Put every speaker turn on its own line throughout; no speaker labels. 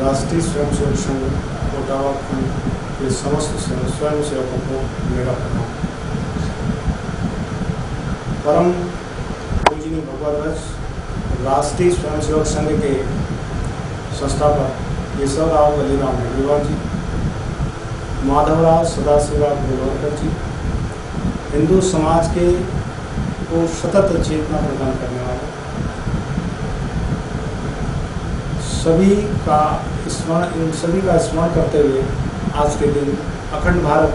राष्ट्रीय स्वयंसेवक संघ कोटावा खंड के समस्त स्वयंसेवकों को मेरा प्रणाम। परम पूजनीय भगवत राष्ट्रीय स्वयंसेवक संघ के संस्थापक केशवराव बलीराम हेडगेवार जी, माधवराव सदाशिवराव गोलवलकर जी, हिंदू समाज के को सतत चेतना प्रदान करने वाले इन सभी का स्मरण करते हुए आज के दिन अखंड भारत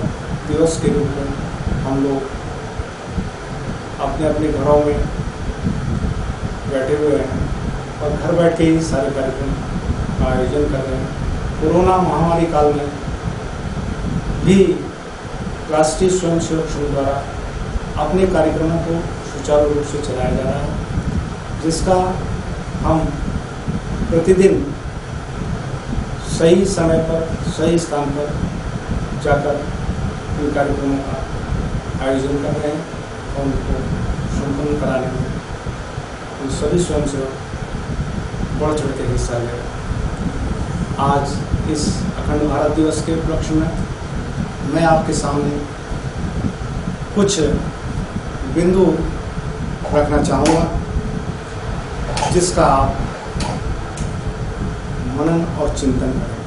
दिवस के रूप में हम लोग अपने अपने घरों में बैठे हुए हैं और घर बैठ के ही सारे कार्यक्रम का आयोजन कर रहे हैं। कोरोना महामारी काल में भी राष्ट्रीय स्वयंसेवक संघ द्वारा अपने कार्यक्रमों को सुचारू रूप से चलाया जा रहा है, जिसका हम प्रतिदिन सही समय पर सही स्थान पर जाकर इन कार्यक्रमों का आयोजन कर रहे हैं और उनको संपन्न कराने में उन सभी स्वयंसेवक बढ़ चढ़ के हिस्सा ले रहे हैं। आज इस अखंड भारत दिवस के उपलक्ष्य में मैं आपके सामने कुछ बिंदु रखना चाहूँगा, जिसका आप मनन और चिंतन करें।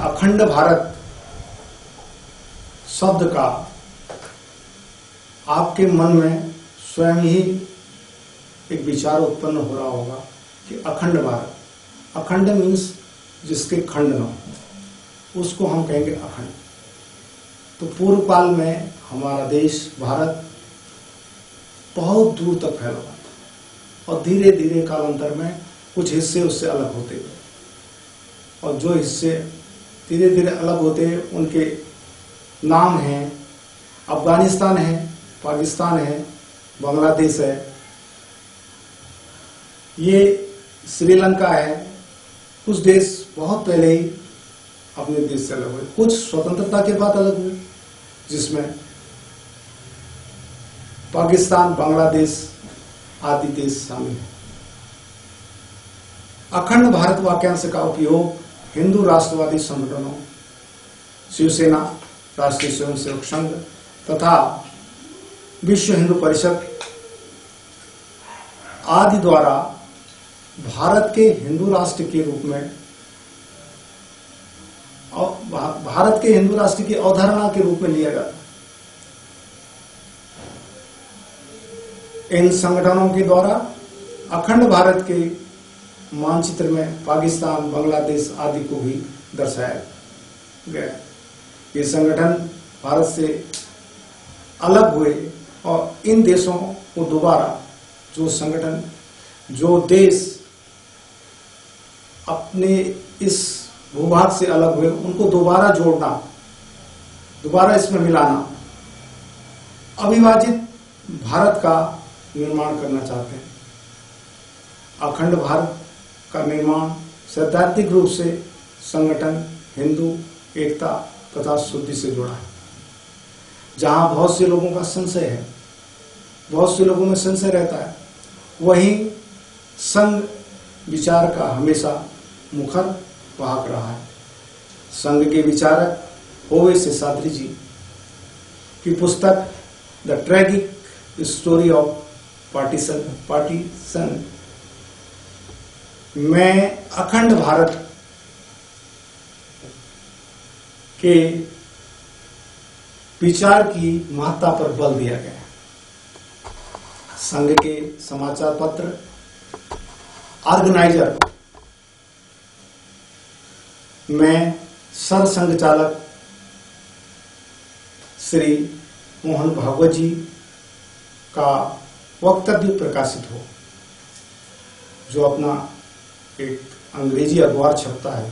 अखंड भारत शब्द का आपके मन में स्वयं ही एक विचार उत्पन्न हो रहा होगा कि अखंड भारत, अखंड मीन्स जिसके खंड न हो, उसको हम कहेंगे अखंड। तो पूर्व काल में हमारा देश भारत बहुत दूर तक फैला हुआ था और धीरे धीरे कालांतर में कुछ हिस्से उससे अलग होते गए और जो हिस्से धीरे धीरे अलग होते उनके नाम हैं अफगानिस्तान है, पाकिस्तान है, बांग्लादेश है, ये श्रीलंका है। कुछ देश बहुत पहले ही अपने देश से अलग हुए, कुछ स्वतंत्रता के बाद अलग हुए, जिसमें पाकिस्तान, बांग्लादेश आदि देश शामिल हैं। अखंड भारत वाक्यांश का उपयोग हिंदू राष्ट्रवादी संगठनों, शिवसेना, राष्ट्रीय स्वयंसेवक संघ तथा विश्व हिंदू परिषद आदि द्वारा भारत के हिंदू राष्ट्र के रूप में भारत के हिंदू राष्ट्र की अवधारणा के रूप में लिया जाता है। इन संगठनों के द्वारा अखंड भारत के मानचित्र में पाकिस्तान, बांग्लादेश आदि को भी दर्शाया गया। ये संगठन भारत से अलग हुए और इन देशों को दोबारा जो संगठन, जो देश अपने इस भूभाग से अलग हुए, उनको दोबारा जोड़ना, दोबारा इसमें मिलाना, अविभाजित भारत का निर्माण करना चाहते हैं। अखंड भारत का निर्माण सैद्धांतिक रूप से संगठन, हिंदू एकता तथा शुद्धि से जुड़ा है। जहां बहुत से लोगों का संशय है, बहुत से लोगों में संशय रहता है, वहीं संघ विचार का हमेशा मुखर वाहक रहा है। संघ के विचारक होवे शेषाद्री जी की पुस्तक द ट्रैगिक स्टोरी ऑफ पार्टीशन में अखंड भारत के विचार की महत्ता पर बल दिया गया है। संघ के समाचार पत्र ऑर्गेनाइजर में सरसंघ चालक श्री मोहन भागवत जी का वक्तव्य प्रकाशित हो, जो अपना एक अंग्रेजी अखबार छपता है,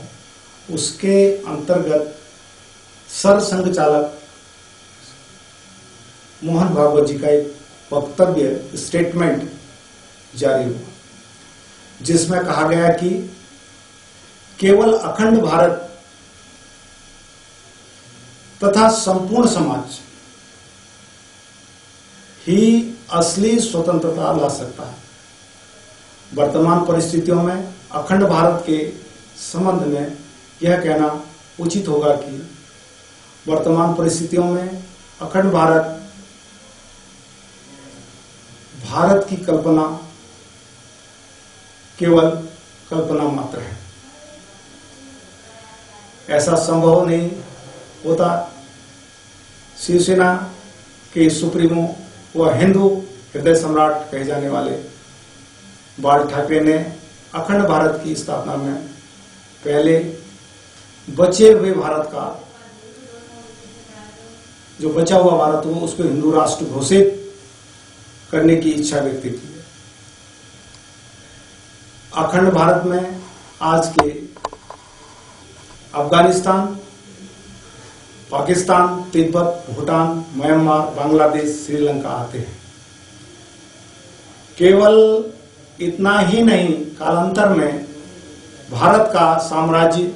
उसके अंतर्गत सरसंघ चालक मोहन भागवत जी का एक वक्तव्य स्टेटमेंट जारी हुआ, जिसमें कहा गया कि केवल अखंड भारत तथा संपूर्ण समाज ही असली स्वतंत्रता ला सकता है वर्तमान परिस्थितियों में अखंड भारत के संबंध में यह कहना उचित होगा कि वर्तमान परिस्थितियों में अखंड भारत की कल्पना केवल कल्पना मात्र है। ऐसा संभव नहीं होता। शिवसेना के सुप्रीमो व हिंदू हृदय सम्राट कहे जाने वाले बाल ठाकरे ने अखंड भारत की स्थापना में पहले बचे हुए भारत का, जो बचा हुआ भारत हो, उसको हिंदू राष्ट्र घोषित करने की इच्छा व्यक्त की है। अखंड भारत में आज के अफगानिस्तान, पाकिस्तान, तिब्बत, भूटान, म्यांमार, बांग्लादेश, श्रीलंका आते हैं। केवल इतना ही नहीं, कालांतर में भारत का साम्राज्य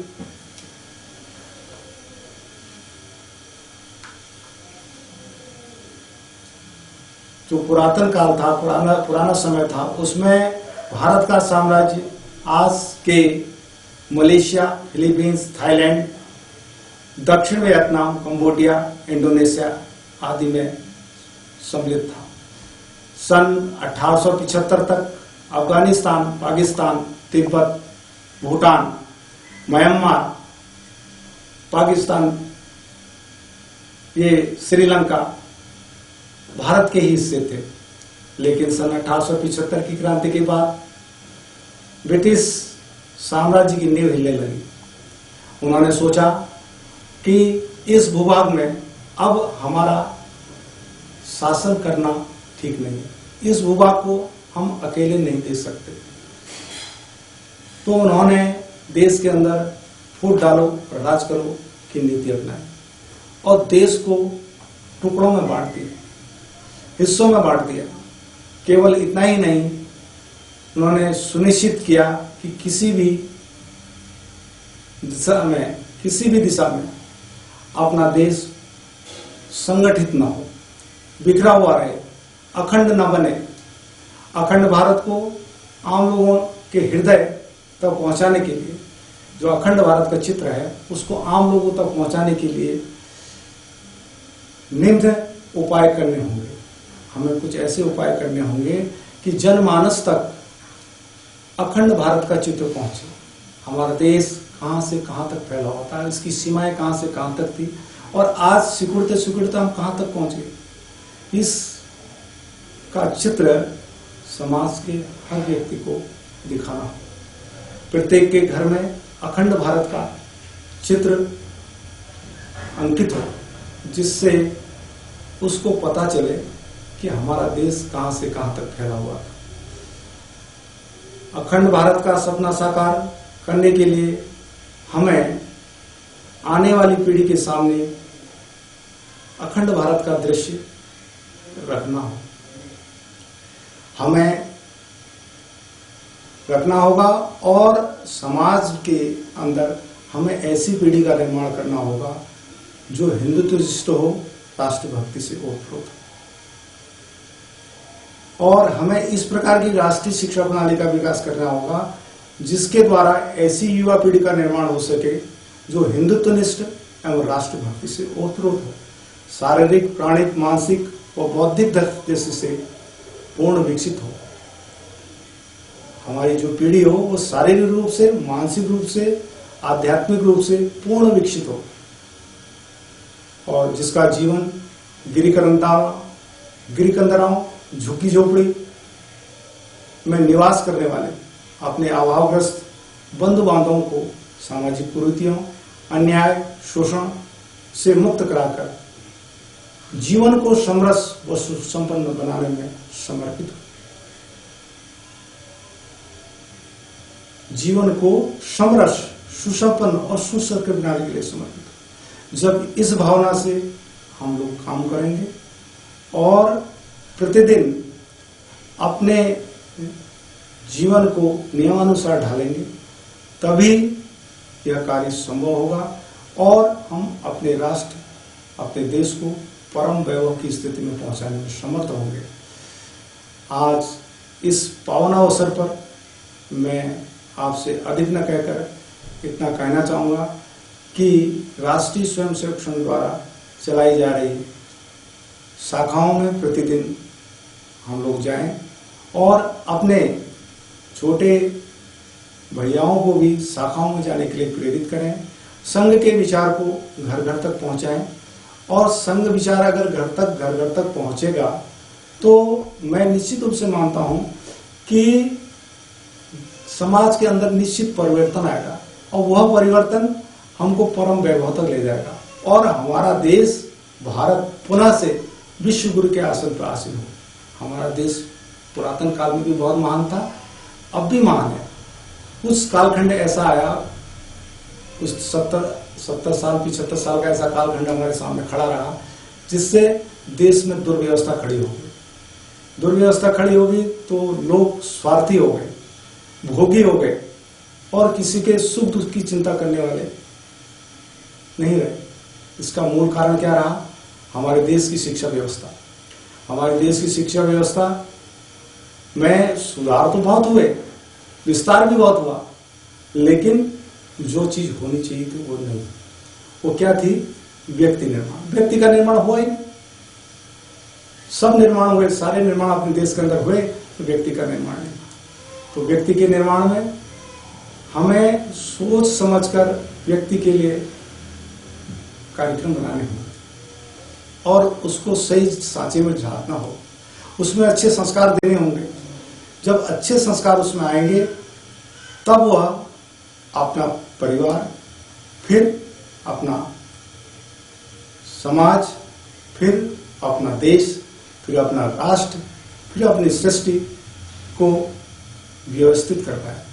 जो पुरातन काल था, पुराना समय था, उसमें भारत का साम्राज्य आज के मलेशिया, फिलीपींस, थाईलैंड, दक्षिण वियतनाम, कंबोडिया, इंडोनेशिया आदि में सम्मिलित था। सन 1875 तक अफगानिस्तान, पाकिस्तान, तिब्बत, भूटान, म्यांमार, पाकिस्तान, ये श्रीलंका भारत के ही हिस्से थे। लेकिन सन 1875 की क्रांति के बाद ब्रिटिश साम्राज्य की नींव हिलने लगी। उन्होंने सोचा कि इस भूभाग में अब हमारा शासन करना ठीक नहीं है, इस भूभाग को हम अकेले नहीं दे सकते। तो उन्होंने देश के अंदर फूट डालो राज करो की नीति अपनाई और देश को टुकड़ों में बांट दिया, हिस्सों में बांट दिया। केवल इतना ही नहीं, उन्होंने सुनिश्चित किया कि किसी भी दिशा में अपना देश संगठित न हो, बिखरा हुआ रहे, अखंड न बने। अखंड भारत को आम लोगों के हृदय तक पहुंचाने के लिए, जो अखंड भारत का चित्र है, उसको आम लोगों तक पहुंचाने के लिए निम्न उपाय करने होंगे। हमें कुछ ऐसे उपाय करने होंगे कि जनमानस तक अखंड भारत का चित्र पहुंचे। हमारा देश कहां से कहां तक फैला हुआ था, इसकी सीमाएं कहां से कहां तक थी और आज सिकुड़ते सिकुड़ते हम कहां तक पहुंचे, इस का चित्र समाज के हर व्यक्ति को दिखाना हो। प्रत्येक के घर में अखंड भारत का चित्र अंकित हो, जिससे उसको पता चले कि हमारा देश कहां से कहां तक फैला हुआ था। अखंड भारत का सपना साकार करने के लिए हमें आने वाली पीढ़ी के सामने अखंड भारत का दृश्य रखना हो, हमें रखना होगा और समाज के अंदर हमें ऐसी पीढ़ी का निर्माण करना होगा जो हिंदुत्वनिष्ठ हो, राष्ट्रभक्ति से ओतप्रोत हो। और हमें इस प्रकार की राष्ट्रीय शिक्षा प्रणाली का विकास करना होगा जिसके द्वारा ऐसी युवा पीढ़ी का निर्माण हो सके जो हिंदुत्वनिष्ठ एवं राष्ट्रभक्ति से ओतप्रोत हो, शारीरिक, प्राणिक, मानसिक व बौद्धिक दृष्टि से पूर्ण विकसित हो। हमारी जो पीढ़ी हो वो शारीरिक रूप से, मानसिक रूप से, आध्यात्मिक रूप से पूर्ण विकसित हो और जिसका जीवन गिरिकंदराओं, झुग्गी झोपड़ी में निवास करने वाले अपने अभावग्रस्त बंधु बांधवों को सामाजिक कुरीतियों, अन्याय, शोषण से मुक्त कराकर जीवन को समरस व सुसंपन्न बनाने में समर्पित हो। जीवन को समरस, सुसंपन्न और सुसंकृत बनाने के लिए समर्पित हो। जब इस भावना से हम लोग काम करेंगे और प्रतिदिन अपने जीवन को नियमानुसार ढालेंगे, तभी यह कार्य संभव होगा और हम अपने राष्ट्र, अपने देश को परम वैभव की स्थिति में पहुंचाने में समर्थ होंगे। आज इस पावन अवसर पर मैं आपसे अधिक न कहकर इतना कहना चाहूँगा कि राष्ट्रीय स्वयंसेवक संघ द्वारा चलाई जा रही शाखाओं में प्रतिदिन हम लोग जाएं और अपने छोटे भैयाओं को भी शाखाओं में जाने के लिए प्रेरित करें। संघ के विचार को घर घर तक पहुंचाएं और संघ विचार अगर घर घर तक पहुंचेगा तो मैं निश्चित रूप से मानता हूं कि समाज के अंदर निश्चित परिवर्तन आएगा और वह परिवर्तन हमको परम वैभव तक ले जाएगा और हमारा देश भारत पुनः से विश्व गुरु के आसन पर आसीन हो। हमारा देश पुरातन काल में भी बहुत महान था, अब भी महान है। कुछ कालखंड ऐसा आया, कुछ 70 साल 75 साल का ऐसा कालखंड हमारे सामने खड़ा रहा जिससे देश में दुर्व्यवस्था खड़ी हो गई। दुर्व्यवस्था खड़ी होगी तो लोग स्वार्थी हो गए, भोगी हो गए और किसी के सुख दुख की चिंता करने वाले नहीं रहे। इसका मूल कारण क्या रहा? हमारे देश की शिक्षा व्यवस्था। हमारे देश की शिक्षा व्यवस्था में सुधार तो बहुत हुए, विस्तार भी बहुत हुआ, लेकिन जो चीज होनी चाहिए थी वो नहीं। वो क्या थी? व्यक्ति निर्माण। व्यक्ति का निर्माण हुआ ही नहीं। सब निर्माण हुए, सारे निर्माण अपने देश के अंदर हुए, तो व्यक्ति का निर्माण नहीं। तो व्यक्ति के निर्माण में हमें सोच समझकर व्यक्ति के लिए कार्यक्रम बनाने होंगे और उसको सही सांचे में झांकना हो, उसमें अच्छे संस्कार देने होंगे। जब अच्छे संस्कार उसमें आएंगे तब वह अपना परिवार, फिर अपना समाज, फिर अपना देश, फिर अपना राष्ट्र, फिर अपनी सृष्टि को व्यवस्थित कर पाए।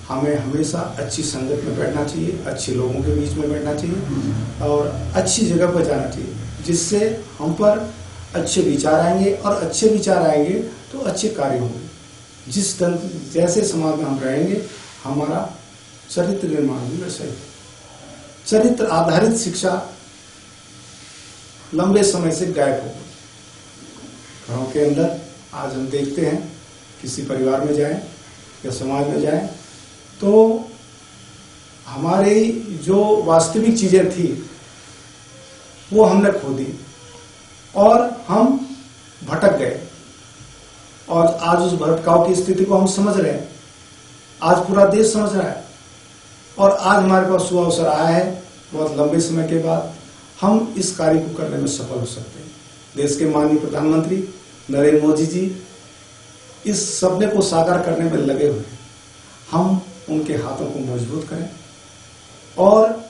हमें हमेशा अच्छी संगत में बैठना चाहिए, अच्छे लोगों के बीच में बैठना चाहिए और अच्छी जगह पर जाना चाहिए, जिससे हम पर अच्छे विचार आएंगे और अच्छे विचार आएंगे तो अच्छे कार्य होंगे। जिस जैसे समाज में हम रहेंगे हमारा चरित्र निर्माण भी वैसा ही। चरित्र आधारित शिक्षा लंबे समय से गायब हो गई घरों के अंदर। आज हम देखते हैं किसी परिवार में जाएं या समाज में जाएं तो हमारी जो वास्तविक चीजें थी वो हमने खो दी और हम भटक गए और आज उस भटकाव की स्थिति को हम समझ रहे हैं। आज पूरा देश समझ रहा है और आज हमारे पास शुभ अवसर आया है, बहुत लंबे समय के बाद हम इस कार्य को करने में सफल हो सकते हैं। देश के माननीय प्रधानमंत्री नरेंद्र मोदी जी इस सपने को साकार करने में लगे हुए हैं। हम उनके हाथों को मजबूत करें और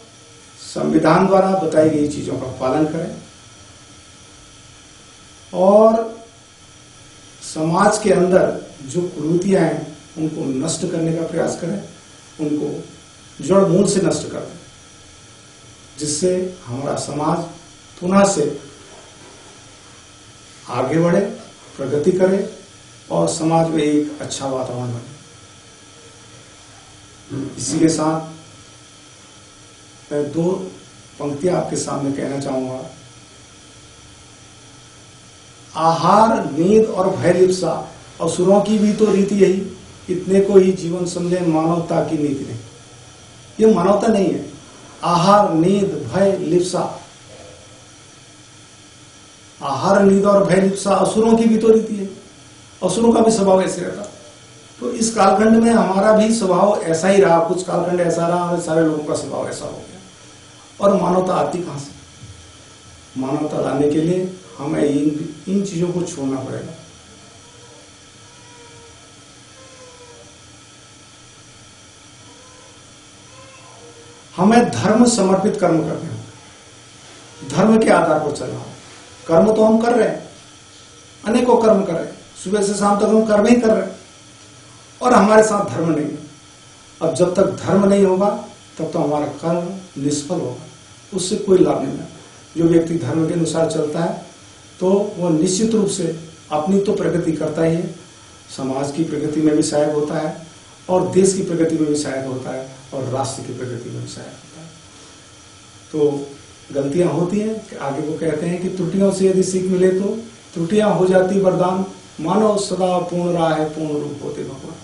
संविधान द्वारा बताई गई चीजों का पालन करें और समाज के अंदर जो कुरीतियां हैं उनको नष्ट करने का प्रयास करें, उनको जड़ मूल से नष्ट कर दें, जिससे हमारा समाज पुनः से आगे बढ़े, प्रगति करे और समाज में एक अच्छा वातावरण बने। इसी के साथ मैं दो पंक्तियां आपके सामने कहना चाहूंगा। आहार, नींद और भय लिप्सा असुरों की भी तो रीति यही, इतने को ही जीवन समझे मानवता की नीति नहीं। ये मानवता नहीं है। आहार, नींद, भय, लिप्सा, आहार, नींद और भय लिप्सा असुरों की भी तो रीति है। असुरों का भी स्वभाव ऐसे रहता। तो इस कालखंड में हमारा भी स्वभाव ऐसा ही रहा, कुछ कालखंड ऐसा रहा और सारे लोगों का स्वभाव ऐसा हो गया। और मानवता आती कहां से? मानवता लाने के लिए हमें इन चीजों को छोड़ना पड़ेगा। हमें धर्म समर्पित कर्म करने होंगे, धर्म के आधार पर चलना हो। कर्म तो हम कर रहे हैं, अनेकों कर्म कर रहे हैं, सुबह से शाम तक हम कर्म ही कर रहे हैं और हमारे साथ धर्म नहीं है। अब जब तक धर्म नहीं होगा तब तो हमारा कर्म निष्फल होगा, उससे कोई लाभ नहीं है। जो व्यक्ति धर्म के अनुसार चलता है तो वह निश्चित रूप से अपनी तो प्रगति करता ही है, समाज की प्रगति में भी सहायक होता है और देश की प्रगति में भी सहायक होता है और राष्ट्र की प्रगति में भी सहायक होता है। तो गलतियां होती हैं कि आगे वो कहते हैं कि त्रुटियों से यदि सीख मिले तो त्रुटियां हो जाती वरदान, मानव सदा पूर्ण रहा है, पूर्ण रूप होते भगवान।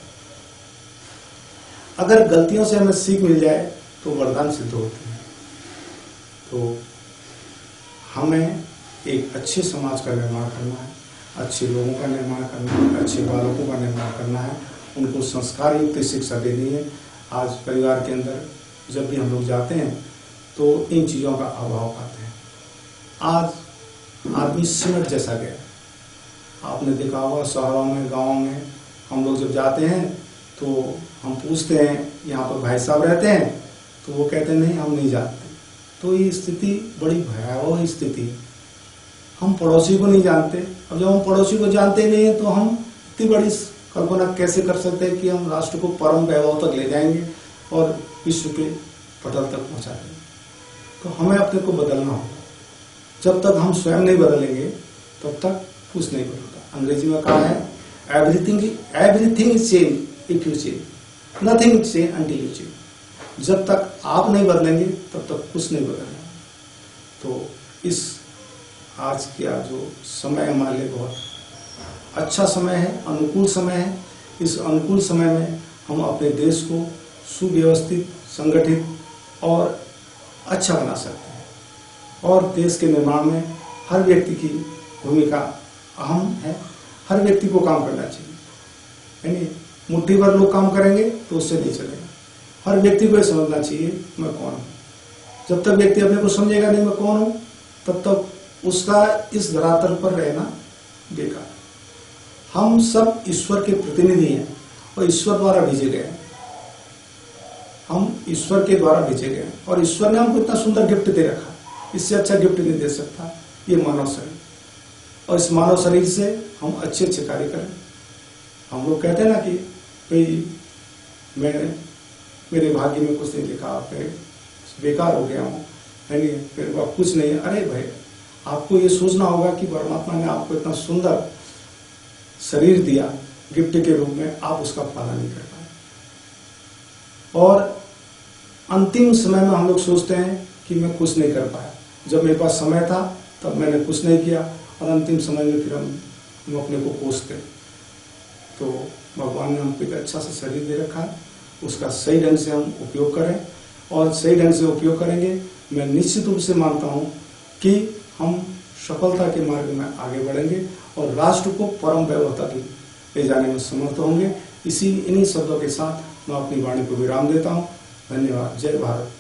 अगर गलतियों से हमें सीख मिल जाए तो वरदान सिद्ध होती है। तो हमें एक अच्छे समाज का निर्माण करना है, अच्छे लोगों का निर्माण करना है, अच्छे बालकों का निर्माण करना है, उनको संस्कार युक्त शिक्षा देनी है। आज परिवार के अंदर जब भी हम लोग जाते हैं तो इन चीज़ों का अभाव पाते हैं। आज आदमी सिमट जैसा गया। आपने देखा होगा शहरों में, गाँव में हम लोग जब जाते हैं तो हम पूछते हैं यहाँ पर भाई साहब रहते हैं, तो वो कहते हैं नहीं हम नहीं जानते। तो ये स्थिति बड़ी भयावह स्थिति है। हम पड़ोसी को नहीं जानते। अब जब हम पड़ोसी को जानते नहीं हैं तो हम इतनी बड़ी कल्पना कैसे कर सकते हैं कि हम राष्ट्र को परम वैभव तक ले जाएंगे और विश्व के पटल तक पहुंचा देंगे। तो हमें अपने को बदलना होगा। जब तक हम स्वयं नहीं बदलेंगे तब तक कुछ नहीं बदलता। अंग्रेजी में कहा है everything is change if you change, nothing is change until you change. जब तक आप नहीं बदलेंगे तब तक कुछ नहीं बदलेगा। तो इस आज का जो समय हमारे लिए बहुत अच्छा समय है, अनुकूल समय है। इस अनुकूल समय में हम अपने देश को सुव्यवस्थित, संगठित और अच्छा बना सकते हैं। और देश के निर्माण में हर व्यक्ति की भूमिका अहम है। हर व्यक्ति को काम करना चाहिए। यानी मुट्ठी भर लोग काम करेंगे तो उससे नहीं चलेगा। हर व्यक्ति को ये समझना चाहिए मैं कौन हूँ। जब तक व्यक्ति अपने को समझेगा नहीं मैं कौन हूँ, तब तक उसका इस धरातल पर रहना बेकार। हम सब ईश्वर के प्रतिनिधि हैं और ईश्वर द्वारा भेजे गए हैं। हम ईश्वर के द्वारा भेजे गए हैं और ईश्वर ने हमको इतना सुंदर गिफ्ट दे रखा। इससे अच्छा गिफ्ट नहीं दे सकता ये मानव शरीर। और इस मानव शरीर से हम अच्छे अच्छे कार्य करें। हम लोग कहते हैं ना कि भाई मेरे भाग्य में कुछ नहीं लिखा, मैं बेकार हो गया हूँ, नहीं मेरे पास कुछ नहीं है। अरे भाई, आपको ये सोचना होगा कि परमात्मा ने आपको इतना सुंदर शरीर दिया गिफ्ट के रूप में, आप उसका पालन नहीं कर पाए। और अंतिम समय में हम लोग सोचते हैं कि मैं कुछ नहीं कर पाया। जब मेरे पास समय था तब मैंने कुछ नहीं किया और अंतिम समय में फिर हम अपने को कोसते। तो भगवान ने हमको एक अच्छा सा शरीर दे रखा है, उसका सही ढंग से हम उपयोग करें और सही ढंग से उपयोग करेंगे। मैं निश्चित रूप से मानता हूँ कि हम सफलता के मार्ग में आगे बढ़ेंगे और राष्ट्र को परम वैभव तक ले जाने में समर्थ होंगे। इन्हीं शब्दों के साथ मैं अपनी वाणी को विराम देता हूँ। धन्यवाद। जय भारत।